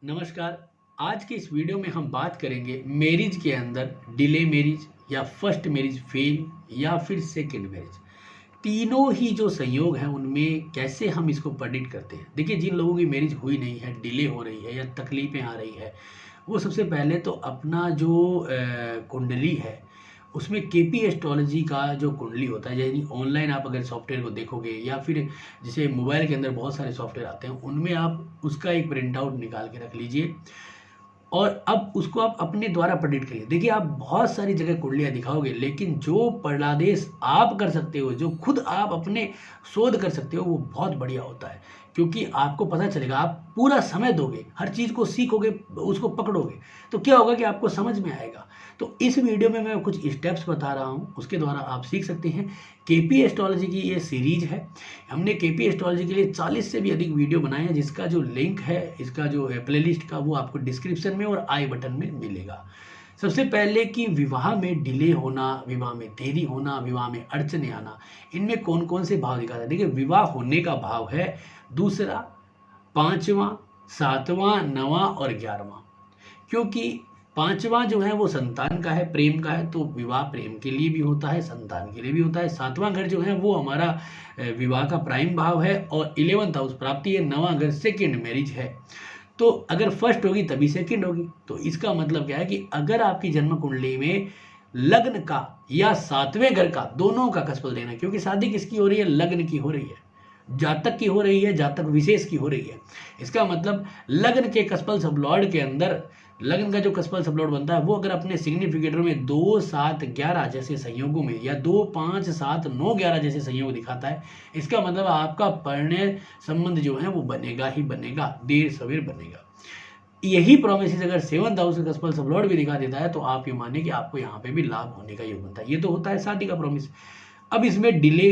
नमस्कार। आज के इस वीडियो में हम बात करेंगे मैरिज के अंदर डिले मैरिज या फर्स्ट मैरिज फेल या फिर सेकंड मैरिज, तीनों ही जो संयोग हैं उनमें कैसे हम इसको प्रेडिक्ट करते हैं। देखिए, जिन लोगों की मैरिज हुई नहीं है, डिले हो रही है या तकलीफें आ रही है, वो सबसे पहले तो अपना जो कुंडली है उसमें केपी एस्ट्रोलॉजी का जो कुंडली होता है, यानी ऑनलाइन आप अगर सॉफ्टवेयर को देखोगे या फिर जैसे मोबाइल के अंदर बहुत सारे सॉफ्टवेयर आते हैं, उनमें आप उसका एक प्रिंट आउट निकाल के रख लीजिए और अब उसको आप अपने द्वारा प्रेडिक्ट करिए। देखिए, आप बहुत सारी जगह कुंडलियाँ दिखाओगे, लेकिन जो पर्दादेश आप कर सकते हो, जो खुद आप अपने शोध कर सकते हो, वो बहुत बढ़िया होता है। क्योंकि आपको पता चलेगा, आप पूरा समय दोगे, हर चीज़ को सीखोगे, उसको पकड़ोगे, तो क्या होगा कि आपको समझ में आएगा। तो इस वीडियो में मैं कुछ स्टेप्स बता रहा हूँ, उसके द्वारा आप सीख सकते हैं। केपी एस्ट्रोलॉजी की ये सीरीज है। हमने केपी एस्ट्रोलॉजी के लिए 40 से भी अधिक वीडियो बनाए हैं, जिसका जो लिंक है, इसका जो प्लेलिस्ट का, वो आपको डिस्क्रिप्शन में और आई बटन में मिलेगा। सबसे पहले कि विवाह में डिले होना, विवाह में देरी होना, विवाह में अड़चने आना, इनमें कौन कौन से भाव दिखाते हैं। देखिए, विवाह होने का भाव है दूसरा, पांचवा, सातवां, नवा और 11वां। क्योंकि पांचवा जो है वो संतान का है, प्रेम का है, तो विवाह प्रेम के लिए भी होता है, संतान के लिए भी होता है। सातवां घर जो है वो हमारा विवाह का प्राइम भाव है और 11th हाउस प्राप्ति है। नवा घर सेकेंड मैरिज है। तो अगर फर्स्ट होगी तभी सेकंड होगी। तो इसका मतलब क्या है कि अगर आपकी जन्म कुंडली में लग्न का या सातवें घर का, दोनों का कसफल देना, क्योंकि शादी किसकी हो रही है, लग्न की हो रही है, जातक की हो रही है, जातक विशेष की हो रही है। इसका मतलब लग्न के कसफल सबलॉर्ड के अंदर, लग्न का जो कसफल सबलॉर्ड बनता है वो अगर अपने सिग्निफिकेटर में 2, 7, 11 जैसे संयोगों में या 2, 5, 7, 9, 11 जैसे संयोग दिखाता है, इसका मतलब आपका परिणय संबंध जो है वो बनेगा ही बनेगा, देर सवेर बनेगा। यही प्रोमिस अगर 7th हाउस का कसफल सबलॉर्ड भी दिखा देता है तो आप ये माने कि आपको यहाँ पे भी लाभ होने का योग बनता है। ये तो होता है शादी का प्रोमिस। अब इसमें डिले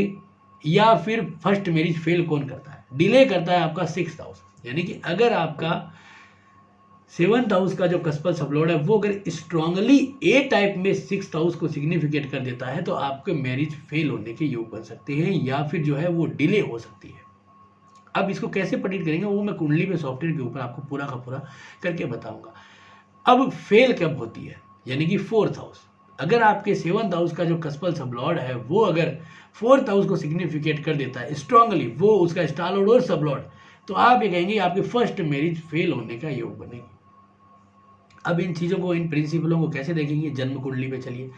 या फिर फर्स्ट मैरिज फेल कौन करता है? डिले करता है आपका 6th हाउस। यानी कि अगर आपका 7th हाउस का जो कसफल सबलॉर्ड है वो अगर स्ट्रांगली ए टाइप में 6th हाउस को सिग्निफिकेट कर देता है, तो आपके मैरिज फेल होने के योग बन सकते हैं या फिर जो है वो डिले हो सकती है। अब इसको कैसे प्रेडिक्ट करेंगे वो मैं कुंडली पे सॉफ्टवेयर के ऊपर आपको पूरा का पूरा करके बताऊंगा। अब फेल कब होती है, यानी कि 4th हाउस। अगर आपके 7th हाउस का जो कसफल सबलॉर्ड है वो अगर 4th हाउस को सिग्निफिकेट कर देता है स्ट्रांगली, वो उसका स्टार लॉर्ड और सबलॉर्ड, तो आप ये कहेंगे आपकी फर्स्ट मैरिज फेल होने का योग बनेगी। अब इन चीज़ों को, इन प्रिंसिपलों को कैसे देखेंगे? जन्म कुंडली पे चलिए।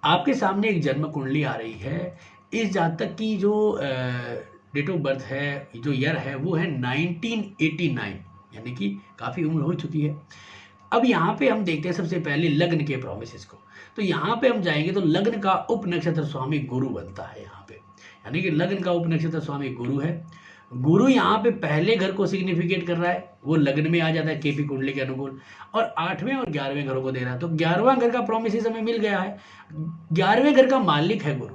आपके सामने एक जन्म कुंडली आ रही है। इस जातक की जो डेट ऑफ बर्थ है, जो ईयर है, वो है 1989, यानी कि काफ़ी उम्र हो चुकी है। अब यहाँ पे हम देखते हैं सबसे पहले लग्न के प्रोमिसेस को। तो यहाँ पे हम जाएंगे तो लग्न का उप नक्षत्र स्वामी गुरु बनता है यहाँ पे, यानी कि लग्न का उप नक्षत्र स्वामी गुरु है। गुरु यहाँ पे पहले घर को सिग्निफिकेट कर रहा है, वो लग्न में आ जाता है केपी कुंडली के अनुकूल, और 8वें और 11वें घरों को दे रहा है। तो 11वां घर का प्रोमिस हमें मिल गया है। 11वें घर का मालिक है गुरु।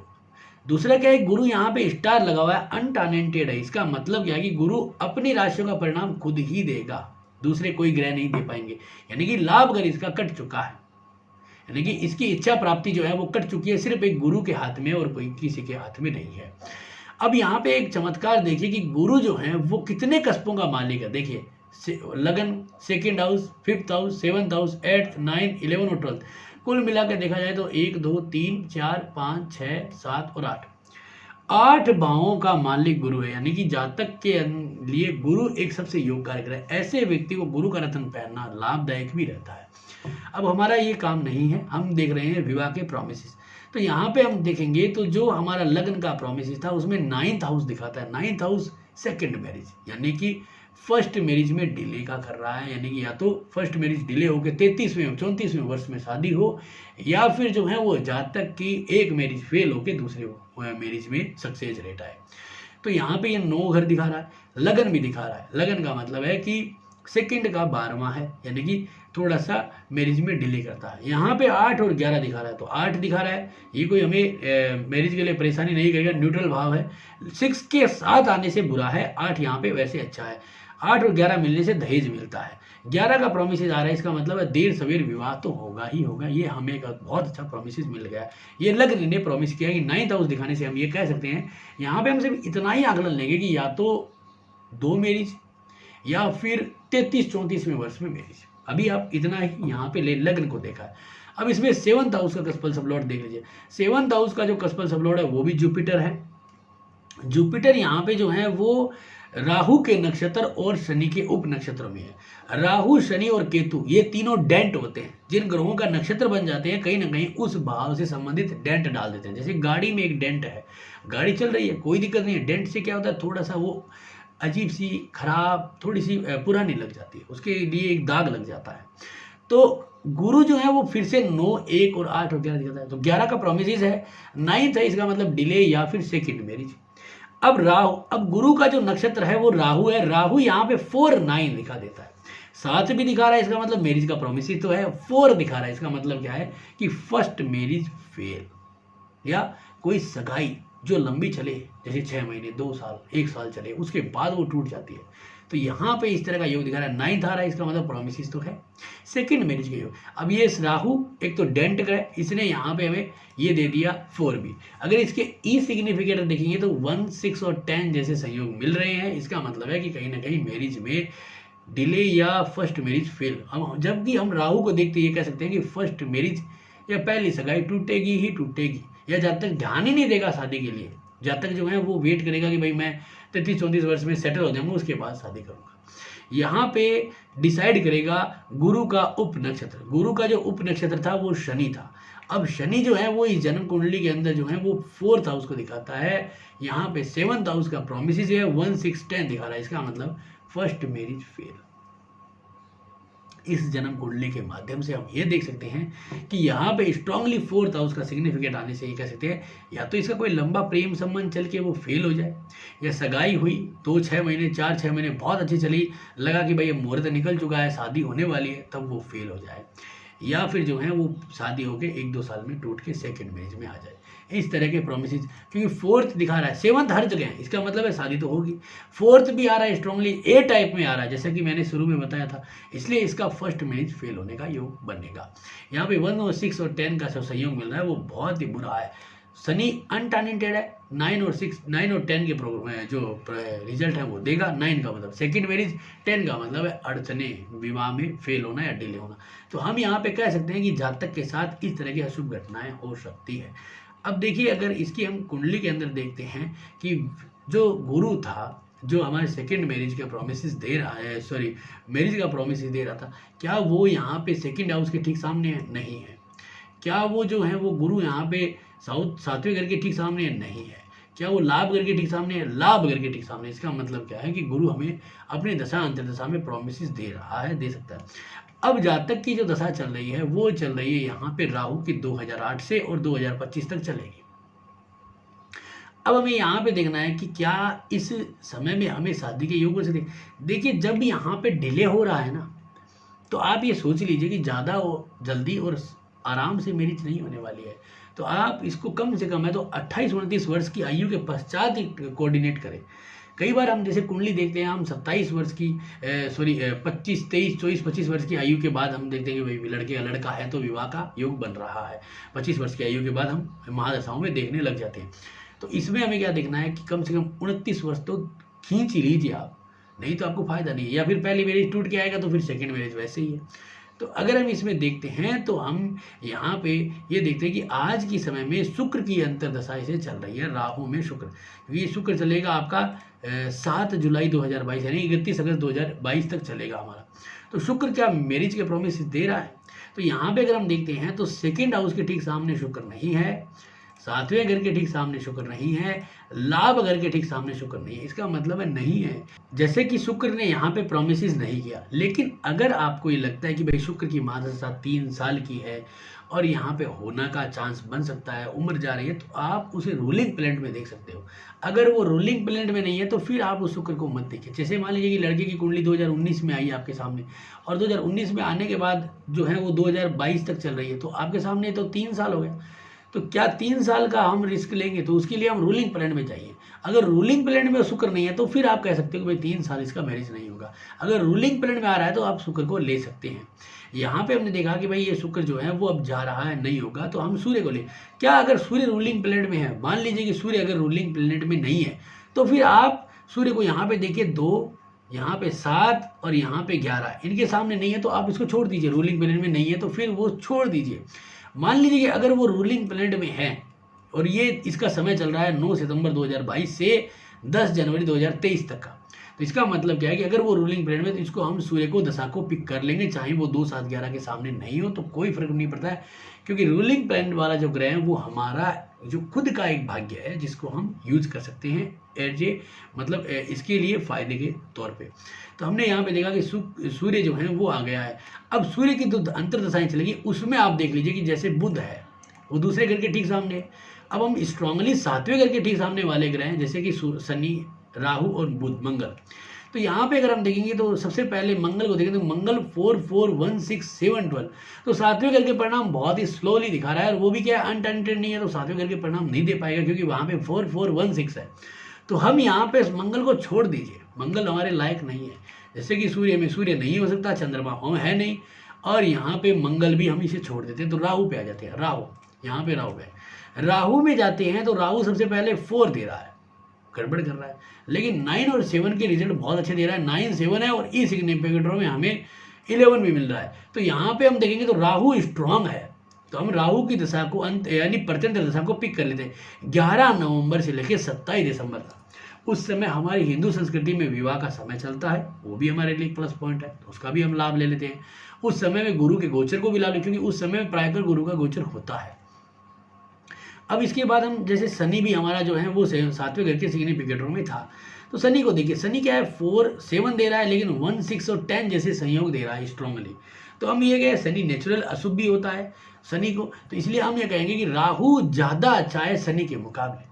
दूसरा क्या है, गुरु यहाँ पे स्टार लगा हुआ है, अनटैलेंटेड है। इसका मतलब क्या है कि गुरु अपनी राशियों का परिणाम खुद ही देगा, दूसरे कोई ग्रह नहीं दे पाएंगे। यानी कि लाभ घर इसका कट चुका है, यानी कि इसकी इच्छा प्राप्ति जो है वो कट चुकी है, सिर्फ एक गुरु के हाथ में और कोई किसी के हाथ में नहीं है। अब यहाँ पे एक चमत्कार देखिए कि गुरु जो है वो कितने कस्पों का मालिक है। देखिए, लगन, second house, 5th house, 7th house, 8th, 9th, 11 और 12th, कुल मिलाकर देखा जाए तो 1, 2, 3, 4, 5, 6, 7 और 8 भावों का मालिक गुरु है। यानी कि जातक के लिए गुरु एक सबसे योग कारक है। ऐसे व्यक्ति को गुरु का रत्न पहनना लाभदायक भी रहता है। अब हमारा ये काम नहीं है, हम देख रहे हैं विवाह के प्रोमिस। तो यहाँ पे हम देखेंगे तो जो हमारा लग्न का प्रोमिस था उसमें 9th हाउस दिखाता है। 9th हाउस सेकेंड मैरिज, यानी कि फर्स्ट मैरिज में डिले का कर रहा है। यानी कि या तो फर्स्ट मैरिज डिले होकर 33वें 34वें वर्ष में शादी हो, या फिर जो है वो जातक की एक मैरिज फेल होकर दूसरे मैरिज में सक्सेस रेट आए। तो यहाँ पे ये 9 घर दिखा रहा है, लगन भी दिखा रहा है। लगन का मतलब है कि सेकंड का 12वां है, यानी कि थोड़ा सा मैरिज में डिले करता है। यहाँ पे 8 और 11 दिखा रहा है, तो 8 दिखा रहा है, ये कोई हमें मैरिज के लिए परेशानी नहीं करेगा, न्यूट्रल भाव है। 6 के साथ आने से बुरा है, 8 यहाँ पे वैसे अच्छा है। 8 और 11 मिलने से दहेज मिलता है। 11 का प्रोमिस आ रहा है, इसका मतलब है देर सवेर विवाह तो होगा ही होगा। ये हमें एक बहुत अच्छा प्रोमिस मिल गया है। ये लग्न ने प्रॉमिस किया कि 9th हाउस दिखाने से हम ये कह सकते हैं। यहाँ पे हम सिर्फ इतना ही आकलन लेंगे कि या तो 2 मैरिज या फिर 33-34वें वर्ष में मैरिज। अभी आप इतना ही यहाँ पे लग्न को देखा है। अब इसमें 7th हाउस का कस्पल सबलॉर्ड देख लीजिए। 7th हाउस का जो कस्पल सबलॉर्ड है वो भी जुपिटर है। जुपिटर यहाँ पे जो है वो राहु के नक्षत्र और शनि के उप नक्षत्रों में है। राहु, शनि और केतु ये तीनों डेंट होते हैं। जिन ग्रहों का नक्षत्र बन जाते हैं कहीं ना कहीं उस भाव से संबंधित डेंट डाल देते हैं। जैसे गाड़ी में एक डेंट है, गाड़ी चल रही है, कोई दिक्कत नहीं है, डेंट से क्या होता है, थोड़ा सा वो अजीब सी, खराब, थोड़ी सी पुरानी लग जाती है, उसके लिए एक दाग लग जाता है। तो गुरु जो है वो फिर से 9, 1 और 8 और 11 दिखाता है। तो 11 का प्रोमिस है, 9th है, इसका मतलब डिले या फिर सेकंड मैरिज। अब गुरु का जो नक्षत्र है वो राहु है। राहु यहाँ पे 4, 9 दिखा देता है, 7 भी दिखा रहा है, इसका मतलब मैरिज का प्रोमिस ही तो है। 4 दिखा रहा है, इसका मतलब क्या है कि फर्स्ट मैरिज फेल, या कोई सगाई जो लंबी चले, जैसे 6 महीने, 2 साल, 1 साल चले, उसके बाद वो टूट जाती है। तो यहाँ पे इस तरह का योग दिखा रहा है। 9th आ रहा है, इसका मतलब प्रोमिस तो है, सेकंड मैरिज का योग। अब ये राहु एक तो डेंट का है, इसने यहाँ पे हमें ये दे दिया 4 भी। अगर इसके ई सिग्निफिकेटर देखेंगे तो 1, 6 और 10 जैसे संयोग मिल रहे हैं। इसका मतलब है कि कहीं ना कहीं मैरिज में डिले या फर्स्ट मैरिज फेल। हम जबकि हम राहु को देखते ये कह सकते हैं कि फर्स्ट मैरिज या पहली सगाई टूटेगी ही टूटेगी, या जब तक ध्यान ही नहीं देगा शादी के लिए, जब तक जो है वो वेट करेगा कि भाई मैं 33-34 वर्ष में सेटल हो जाऊंगा, उसके बाद शादी करूंगा। यहाँ पे डिसाइड करेगा गुरु का उप नक्षत्र। गुरु का जो उप नक्षत्र था वो शनि था। अब शनि जो है वो इस जन्म कुंडली के अंदर जो है वो 4th हाउस को दिखाता है। यहाँ पे 7th हाउस का प्रोमिस है, 1, 6, 10 दिखा रहा है, इसका मतलब फर्स्ट मैरिज फेल। इस जन्म कुंडली के माध्यम से हम ये देख सकते हैं कि यहाँ पे स्ट्रांगली 4th हाउस का सिग्निफिकेट आने से ये कह सकते हैं या तो इसका कोई लंबा प्रेम संबंध चल के वो फेल हो जाए, या सगाई हुई 2-6 महीने, 4-6 महीने बहुत अच्छी चली, लगा कि भाई ये मुहूर्त निकल चुका है, शादी होने वाली है, तब वो फेल हो जाए, या फिर जो है वो शादी होके 1-2 साल में टूट के सेकंड मैरिज में आ जाए। इस तरह के प्रोमिस, क्योंकि 4th दिखा रहा है, 7th हर जगह है, इसका मतलब है शादी तो होगी। 4th भी आ रहा है स्ट्रांगली ए टाइप में आ रहा है, जैसा कि मैंने शुरू में बताया था, इसलिए इसका फर्स्ट मैरिज फेल होने का योग बनेगा। यहाँ पे 1 और 6 और 10 का जो संयोग मिल रहा है वो बहुत ही बुरा है। शनि अनटैलेंटेड है, 9 और 10 के प्रोग्राम जो रिजल्ट है वो देगा। 9 का मतलब सेकंड मैरिज, 10 का मतलब है अड़चने, विवाह में फेल होना या डिले होना। तो हम यहाँ पे कह सकते हैं कि जातक के साथ इस तरह की अशुभ घटनाएं हो सकती है। अब देखिए, अगर इसकी हम कुंडली के अंदर देखते हैं कि जो गुरु था, जो हमारे सेकंड मैरिज का प्रोमिस दे रहा है, सॉरी मैरिज का प्रोमिस दे रहा था, क्या वो यहाँ पे सेकंड हाउस के ठीक सामने है? नहीं है। क्या वो जो है वो गुरु यहाँ पे 7वें घर के ठीक सामने है? नहीं है। क्या वो लाभ घर के ठीक सामने है? लाभ घर के ठीक सामने। इसका मतलब क्या है कि गुरु हमें अपनी दशा अंतर्दशा में प्रोमिस दे रहा है, दे सकता है। अब जातक की जो दशा चल रही है वो चल रही है यहाँ पे राहु की 2008 से और 2025 तक चलेगी। अब हमें यहाँ पे देखना है कि क्या इस समय में हमें शादी के योग से देखिए, जब यहाँ पे डिले हो रहा है ना, तो आप ये सोच लीजिए कि ज़्यादा जल्दी और आराम से मैरिज नहीं होने वाली है। तो आप इसको कम से कम है तो 28-29 वर्ष की आयु के पश्चात ही कोऑर्डिनेट करें। कई बार हम जैसे कुंडली देखते हैं, हम 27 वर्ष की 25, 23, 24, 25 वर्ष की आयु के बाद हम देखते हैं कि भाई लड़के का लड़का है तो विवाह का योग बन रहा है। 25 वर्ष की आयु के बाद हम महादशाओं में देखने लग जाते हैं। तो इसमें हमें क्या देखना है कि कम से कम 29 वर्ष तो खींच ही लीजिए आप, नहीं तो आपको फायदा नहीं है। या फिर पहली मैरिज टूट के आएगा तो फिर सेकंड मैरिज वैसे ही है। तो अगर हम इसमें देखते हैं तो हम यहाँ पे ये देखते हैं कि आज की समय में शुक्र की अंतर्दशा इसे चल रही है, राहु में शुक्र। ये शुक्र चलेगा आपका 7 जुलाई 2022 यानी 31 अगस्त 2022 तक चलेगा हमारा। तो शुक्र क्या मैरिज के प्रोमिस दे रहा है। तो यहाँ पे अगर हम देखते हैं तो सेकेंड हाउस के ठीक सामने शुक्र नहीं है, 7वें घर के ठीक सामने शुक्र नहीं है, लाभ घर के ठीक सामने शुक्र नहीं है। इसका मतलब है नहीं है, जैसे कि शुक्र ने यहाँ पे प्रोमिस नहीं किया। लेकिन अगर आपको ये लगता है कि भाई शुक्र की महादशा 3 साल की है और यहाँ पे होना का चांस बन सकता है, उम्र जा रही है, तो आप उसे रूलिंग प्लेनेट में देख सकते हो। अगर वो रूलिंग प्लेनेट में नहीं है तो फिर आप उस शुक्र को मत देखिए। जैसे मान लीजिए कि लड़के की कुंडली 2019 में आई आपके सामने, और 2019 में आने के बाद जो है वो 2022 तक चल रही है, तो आपके सामने तो 3 साल हो गए। तो क्या 3 साल का हम रिस्क लेंगे? तो उसके लिए हम रूलिंग प्लेनेट में चाहिए। अगर रूलिंग प्लेनेट में शुक्र नहीं है तो फिर आप कह सकते हो कि भाई 3 साल इसका मैरिज नहीं होगा। अगर रूलिंग प्लेनेट में आ रहा है तो आप शुक्र को ले सकते हैं। यहाँ पे हमने देखा कि भाई ये शुक्र जो है वो अब जा रहा है, नहीं होगा, तो हम सूर्य को ले। क्या अगर सूर्य रूलिंग प्लेनेट में है, मान लीजिए कि सूर्य अगर रूलिंग प्लेनेट में नहीं है, तो फिर आप सूर्य को यहाँ पे देखिए 2 यहाँ पे 7 और यहाँ पे 11 इनके सामने नहीं है तो आप इसको छोड़ दीजिए, रूलिंग प्लेनेट में नहीं है तो फिर वो छोड़ दीजिए। मान लीजिए कि अगर वो रूलिंग प्लेनेट में है और ये इसका समय चल रहा है 9 सितंबर 2022 से 10 जनवरी 2023 तक का, तो इसका मतलब क्या है कि अगर वो रूलिंग प्लेनेट में तो इसको हम सूर्य को दशा को पिक कर लेंगे, चाहे वो 2, 7, 11 के सामने नहीं हो तो कोई फर्क नहीं पड़ता है, क्योंकि रूलिंग प्लेनेट वाला जो ग्रह है वो हमारा जो खुद का एक भाग्य है जिसको हम यूज कर सकते हैं एज ए मतलब इसके लिए फायदे के तौर पे। तो हमने यहाँ पे देखा कि सूर्य जो है वो आ गया है। अब सूर्य की जो अंतर्दशाएं चलेगी उसमें आप देख लीजिए कि जैसे बुध है वो दूसरे घर के ठीक सामने है। अब हम स्ट्रांगली 7वें घर के ठीक सामने वाले ग्रह हैं जैसे कि शनि, राहु और बुध, मंगल। तो यहाँ पे अगर हम देखेंगे तो सबसे पहले मंगल को देखेंगे तो मंगल 4, 4, 1, 6, 7, 12, तो 7वें घर के परिणाम बहुत ही स्लोली दिखा रहा है और वो भी क्या है अनटेंटेड नहीं है, तो 7वें घर के परिणाम नहीं दे पाएगा क्योंकि वहाँ पे 4, 4, 1, 6 है। तो हम यहाँ पे मंगल को छोड़ दीजिए, मंगल हमारे लायक नहीं है। जैसे कि सूर्य में सूर्य नहीं हो सकता, चंद्रमा हम है नहीं, और यहाँ पे मंगल भी हम इसे छोड़ देते हैं। तो राहु पे आ जाते हैं, राहु यहाँ पे राहु है, राहु में जाते हैं तो राहु सबसे पहले 4 दे रहा है, गड़बड़ कर रहा है, लेकिन 9 और 7 के रिजल्ट बहुत अच्छे दे रहा है। 9, 7 है और ई सिग्निफिकेटर में हमें 11 भी मिल रहा है। तो यहाँ पे हम देखेंगे तो राहु स्ट्रांग है, तो हम राहु की दशा को अंत यानी प्रत्यंतर दशा को पिक कर लेते हैं 11 नवंबर से लेकर 27 दिसंबर तक। उस समय हमारी हिंदू संस्कृति में विवाह का समय चलता है, वो भी हमारे लिए प्लस पॉइंट है, तो उसका भी हम लाभ ले लेते हैं। उस समय में गुरु के गोचर को भी लाभ लेते हैं क्योंकि उस समय में प्रायकर गुरु का गोचर होता है। अब इसके बाद हम जैसे शनि भी हमारा जो है वो 7वें घर के सिग्निफिकेटर में था, तो शनि को देखिए, शनि क्या है 4, 7 दे रहा है लेकिन 1, 6 और 10 जैसे संयोग दे रहा है स्ट्रांगली। तो हम ये कहें शनि नेचुरल अशुभ भी होता है शनि को, तो इसलिए हम ये कहेंगे कि राहु ज़्यादा अच्छा है शनि के मुकाबले।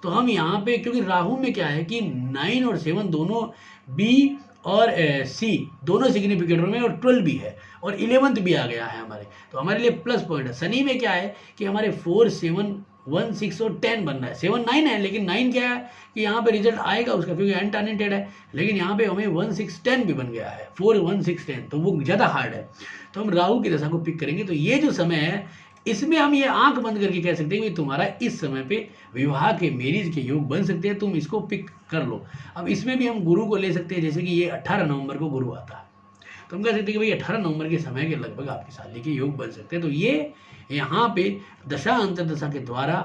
तो हम यहाँ पे क्योंकि राहु में क्या है कि 9 और 7 दोनों बी और सी दोनों सिग्निफिकेटर में और 12 भी है और 11th भी आ गया है हमारे, तो हमारे लिए प्लस पॉइंट है। शनि में क्या है कि हमारे 4, 7, 1, 6 और 10 बन रहा है, 7, 9 है, लेकिन 9 क्या है कि यहाँ पे रिजल्ट आएगा उसका क्योंकि अनटेंटेड है, लेकिन यहाँ पे हमें 1, 6, 10 भी बन गया है, 4, 1, 6, 10, तो वो ज़्यादा हार्ड है। तो हम राहु की दशा को पिक करेंगे। तो ये जो समय है इसमें हम ये आंख बंद करके कह सकते हैं कि तुम्हारा इस समय पे विवाह के मैरिज के योग बन सकते हैं, तुम इसको पिक कर लो। अब इसमें भी हम गुरु को ले सकते हैं, जैसे कि ये 18 नवंबर को गुरु आता है, तो हम कह सकते हैं कि भाई 18 नवंबर के समय के लगभग आपकी शादी के योग बन सकते हैं। तो ये यहाँ पे दशा अंतर्दशा के द्वारा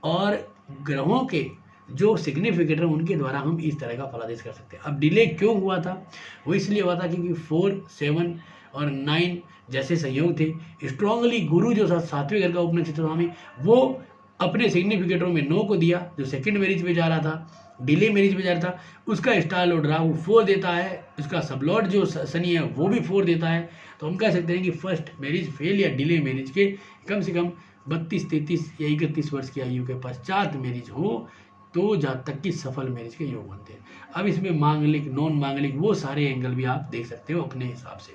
और ग्रहों के जो सिग्निफिकेटर उनके द्वारा हम इस तरह का फलादेश कर सकते हैं। अब डिले क्यों हुआ था, वो इसलिए हुआ था क्योंकि 4, 7 और 9 जैसे संयोग थे। स्ट्रांगली गुरु जो 7वें घर का उपनक्षत्र स्वामी वो अपने सिग्निफिकेटरों में 9 को दिया, जो सेकंड मैरिज में जा रहा था, डिले मैरिज में जा रहा था, उसका स्टार लॉर्ड राहु 4 देता है, उसका सब लॉर्ड जो शनि है वो भी 4 देता है। तो हम कह सकते हैं कि फर्स्ट मैरिज फेल या डिले मैरिज के कम से कम 32, 33 या 31 वर्ष की आयु के पश्चात मैरिज हो तो जहाँ तक कि सफल मैरिज के योग बनते हैं। अब इसमें मांगलिक, नॉन मांगलिक वो सारे एंगल भी आप देख सकते हो अपने हिसाब से,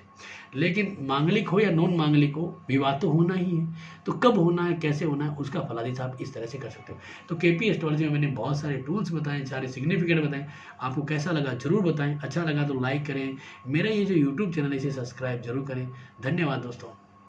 लेकिन मांगलिक हो या नॉन मांगलिक हो विवाह तो होना ही है। तो कब होना है, कैसे होना है, उसका फलादेश आप इस तरह से कर सकते हो। तो केपी एस्ट्रोलॉजी में मैंने बहुत सारे टूल्स बताए, सारे सिग्निफिकेट बताएं, आपको कैसा लगा जरूर बताएं, अच्छा लगा तो लाइक करें, मेरा ये जो यूट्यूब चैनल है इसे सब्सक्राइब जरूर करें। धन्यवाद दोस्तों।